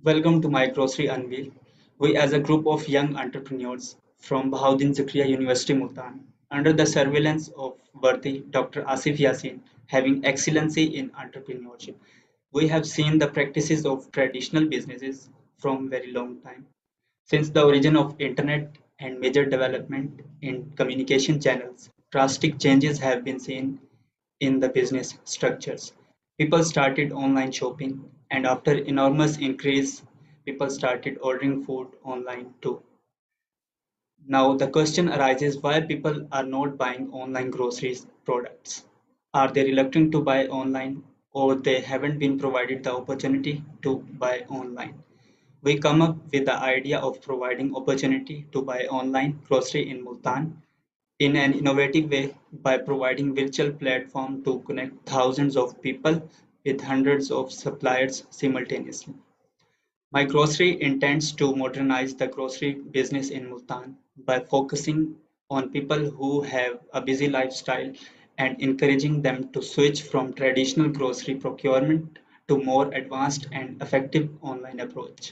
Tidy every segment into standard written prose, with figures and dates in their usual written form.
Welcome to My Grocery Unveil. We, as a group of young entrepreneurs from Bahauddin Zakria University, Multan, under the surveillance of worthy Dr. Asif Yasin, having excellency in entrepreneurship, we have seen the practices of traditional businesses from very long time. Since the origin of internet and major development in communication channels, drastic changes have been seen in the business structures. People started online shopping, and after enormous increase, people started ordering food online too. Now the question arises why people are not buying online groceries products. Are they reluctant to buy online or they haven't been provided the opportunity to buy online? We come up with the idea of providing opportunity to buy online grocery in Multan in an innovative way by providing virtual platform to connect thousands of people with hundreds of suppliers simultaneously. My Grocery intends to modernize the grocery business in Multan by focusing on people who have a busy lifestyle and encouraging them to switch from traditional grocery procurement to more advanced and effective online approach.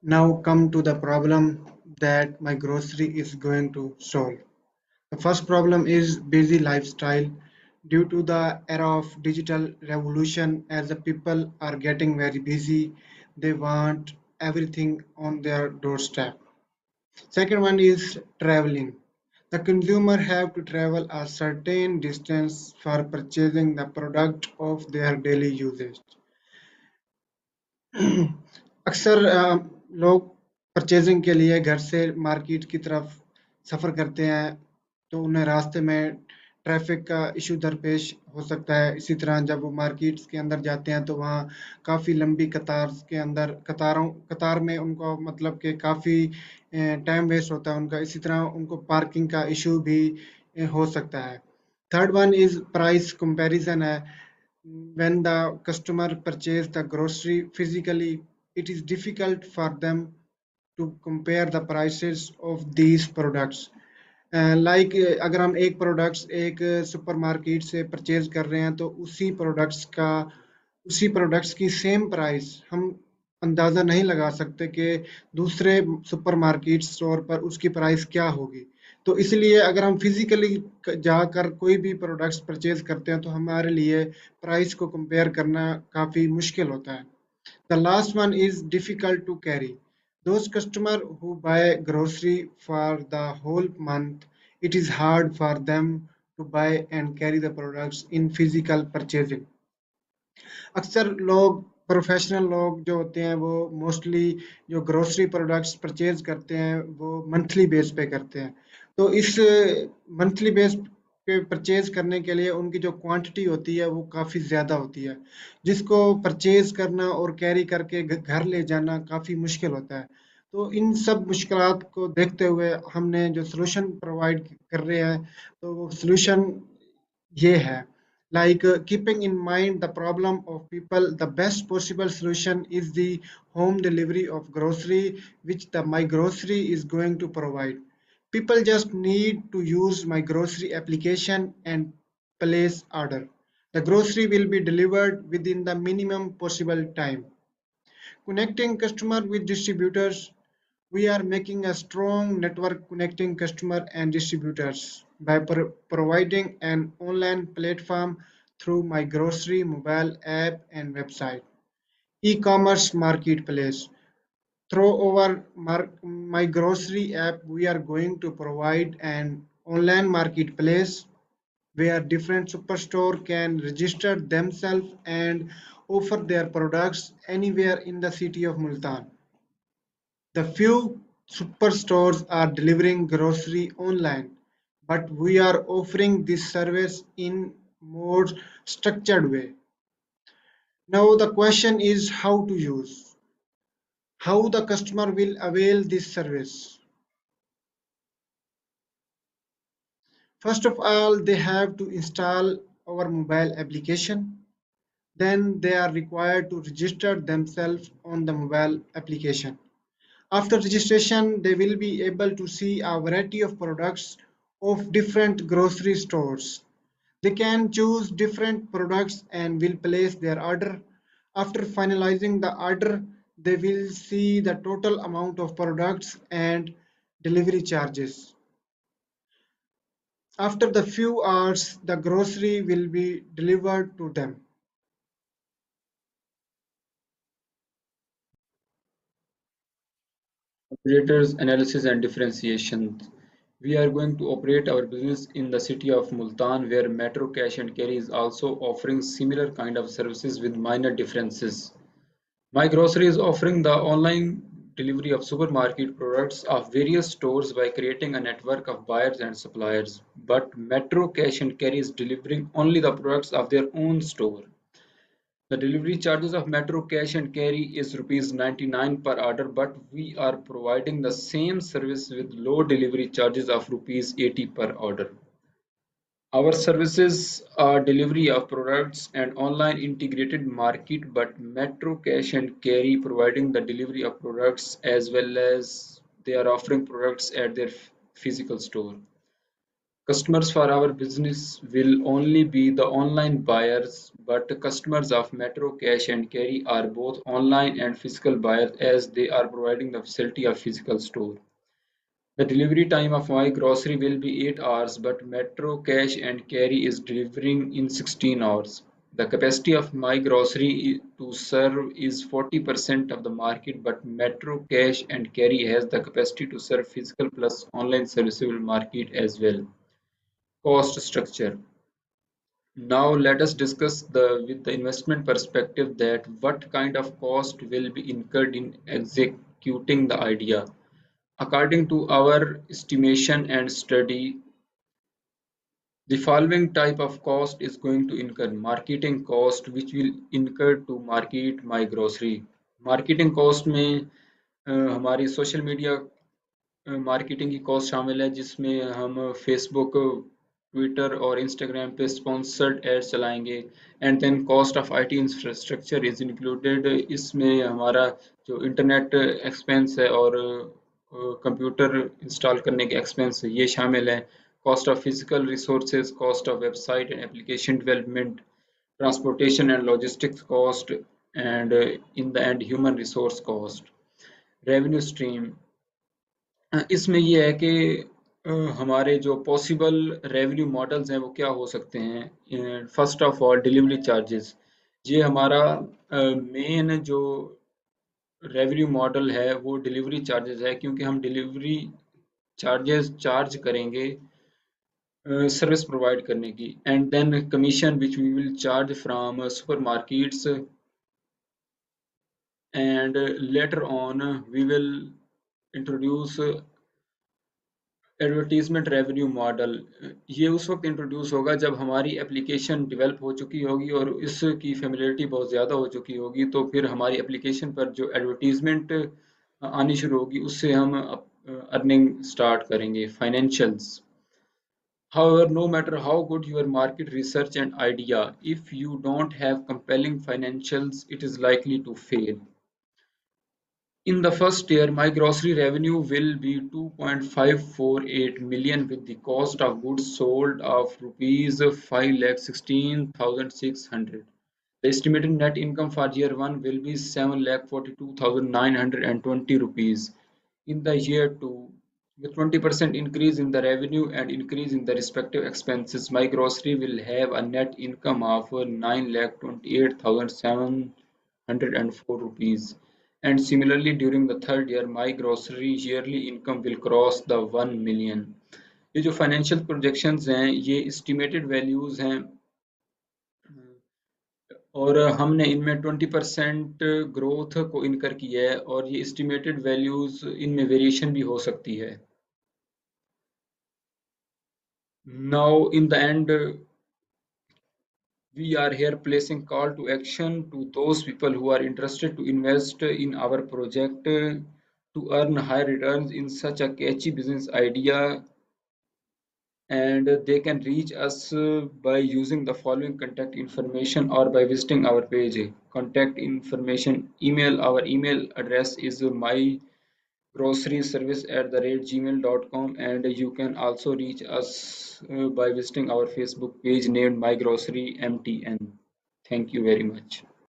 Now come to the problem that my grocery is going to solve. The first problem is busy lifestyle. Due to the era of digital revolution, as the people are getting very busy, they want everything on their doorstep. Second one is traveling. The consumer have to travel a certain distance for purchasing the product of their daily usage. अक्सर लोग purchasing के लिए घर से market की तरफ सफ़र करते हैं तो उन्हें रास्ते में ट्रैफिक का इशू दरपेश हो सकता है। इसी तरह जब वो मार्केट्स के अंदर जाते हैं तो वहाँ काफ़ी लंबी कतार के अंदर कतार में उनको मतलब कि काफ़ी टाइम वेस्ट होता है उनका। इसी तरह उनको पार्किंग का इशू भी हो सकता है। Third one is price comparison है। When the customer purchase the grocery physically, it is difficult for them to compare the prices of these products. Like अगर हम एक प्रोडक्ट्स एक सुपरमार्केट से परचेज कर रहे हैं तो उसी प्रोडक्ट्स की सेम प्राइस हम अंदाज़ा नहीं लगा सकते कि दूसरे सुपरमार्केट स्टोर पर उसकी प्राइस क्या होगी। तो इसलिए अगर हम फिज़िकली जाकर कोई भी प्रोडक्ट्स परचेज करते हैं तो हमारे लिए प्राइस को कंपेयर करना काफ़ी मुश्किल होता है। The last one is difficult to carry. Those customers who buy grocery for the whole month, it is hard for them to buy and carry the products in physical purchasing. अक्सर लोग professional लोग जो होते हैं वो mostly जो grocery products purchase करते हैं वो मंथली बेस पे करते हैं। तो इस मंथली बेस पे परचेज करने के लिए उनकी जो क्वांटिटी होती है वो काफ़ी ज़्यादा होती है, जिसको परचेज करना और कैरी करके घर ले जाना काफ़ी मुश्किल होता है। तो इन सब मुश्किलात को देखते हुए हमने जो सॉल्यूशन प्रोवाइड कर रहे हैं तो वो सॉल्यूशन ये है। Like keeping in mind the problem of people, the best possible solution is the home delivery of grocery, which the My Grocery is going to provide. People just need to use My Grocery application and place order. The grocery will be delivered within the minimum possible time. Connecting customer with distributors, we are making a strong network connecting customer and distributors by providing an online platform through My Grocery mobile app and website. E-commerce marketplace. Through our My Grocery app, we are going to provide an online marketplace where different superstore can register themselves and offer their products anywhere in the city of Multan. The few superstores are delivering grocery online, but we are offering this service in more structured way. Now the question is how to use, how the customer will avail this service. First of all, they have to install our mobile application. Then they are required to register themselves on the mobile application. After registration, they will be able to see a variety of products of different grocery stores. They can choose different products and will place their order. After finalizing the order, they will see the total amount of products and delivery charges. After the few hours, the grocery will be delivered to them. Operators analysis and differentiation. We are going to operate our business in the city of Multan, where Metro Cash and Carry is also offering similar kind of services with minor differences. My Grocery is offering the online delivery of supermarket products of various stores by creating a network of buyers and suppliers. But Metro Cash and Carry is delivering only the products of their own store. The delivery charges of Metro Cash and Carry is rupees 99 per order, but we are providing the same service with low delivery charges of rupees 80 per order. Our services are delivery of products and online integrated market, but Metro Cash and Carry providing the delivery of products as well as they are offering products at their physical store. Customers for our business will only be the online buyers, but customers of Metro Cash and Carry are both online and physical buyers as they are providing the facility of physical store. The delivery time of my grocery will be 8 hours, but Metro Cash and Carry is delivering in 16 hours. The capacity of my grocery to serve is 40% of the market, but Metro Cash and Carry has the capacity to serve physical plus online serviceable market as well. Cost structure. Now let us discuss with the investment perspective that what kind of cost will be incurred in executing the idea. According to our estimation and study, the following type of cost is going to incur. Marketing cost which will incur to market my grocery. Marketing cost में हमारी social media marketing की cost शामिल है जिसमें हम Facebook Twitter और Instagram पे sponsored ads चलाएंगे and then cost of IT infrastructure is included इसमें हमारा जो इंटरनेट एक्सपेंस है और कंप्यूटर इंस्टॉल करने के एक्सपेंस ये शामिल है cost of physical resources cost of website and application development transportation and logistics cost and in the end human resource cost revenue stream इसमें ये है कि हमारे जो पॉसिबल रेवेन्यू मॉडल्स हैं वो क्या हो सकते हैं first of all delivery charges ये हमारा मेन जो रेवेन्यू मॉडल है वो डिलीवरी चार्जेस है क्योंकि हम डिलीवरी चार्जेस चार्ज करेंगे सर्विस प्रोवाइड करने की and then commission which we will charge from super markets and later on we will introduce advertisement revenue model ये उस वक्त इंट्रोड्यूस होगा जब हमारी एप्लीकेशन डेवलप हो चुकी होगी और इसकी फेमिलिटी बहुत ज़्यादा हो चुकी होगी तो फिर हमारी एप्लीकेशन पर जो एडवर्टीजमेंट आनी शुरू होगी उससे हम अर्निंग स्टार्ट करेंगे financials However, no matter how good your market research and idea, if you don't have compelling financials, it is likely to fail. In the first year, my grocery revenue will be 2.548 million with the cost of goods sold of rupees 5,16,600. The estimated net income for year 1 will be 7,42,920 rupees. In the year 2, with 20% increase in the revenue and increase in the respective expenses, my grocery will have a net income of 9,28,704 rupees. And similarly, during the third year, my grocery yearly income will cross the 1 million. ये जो financial projections हैं ये estimated values हैं और हमने इनमें 20% growth को इनकर किया है और ये एस्टिमेटेड वैल्यूज़ इनमें वेरिएशन भी हो सकती है Now, in the end, we are here placing call to action to those people who are interested to invest in our project to earn high returns in such a catchy business idea and they can reach us by using the following contact information or by visiting our page contact information email our email address is groceryservice@gmail.com, and you can also reach us by visiting our Facebook page named My Grocery MTN. Thank you very much.